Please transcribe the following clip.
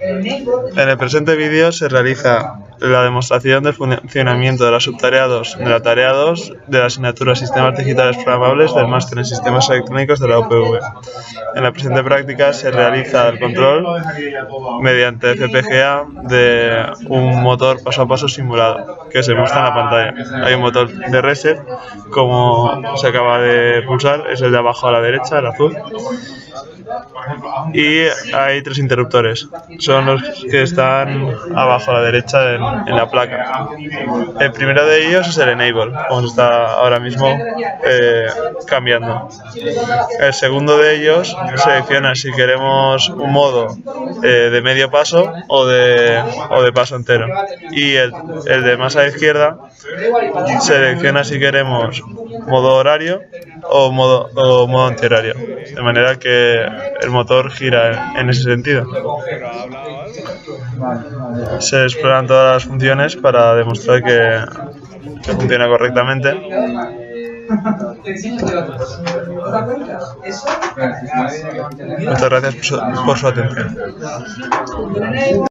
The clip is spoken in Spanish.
En el presente vídeo se realiza la demostración del funcionamiento de la subtarea 2 de la tarea 2 de la asignatura Sistemas Digitales Programables del Máster en Sistemas Electrónicos de la UPV. En la presente práctica se realiza el control mediante FPGA de un motor paso a paso simulado que se muestra en la pantalla. Hay un botón de reset, como se acaba de pulsar, es el de abajo a la derecha, el azul. Y hay 3 interruptores, son los que están abajo a la derecha en la placa. El primero de ellos es el Enable, como se está ahora mismo cambiando. El segundo de ellos selecciona si queremos un modo de medio paso o de paso entero. Y el de más a la izquierda selecciona si queremos modo horario o modo antihorario, de manera que el motor gira en ese sentido. Se exploran todas las funciones para demostrar que funciona correctamente. Muchas gracias por su atención.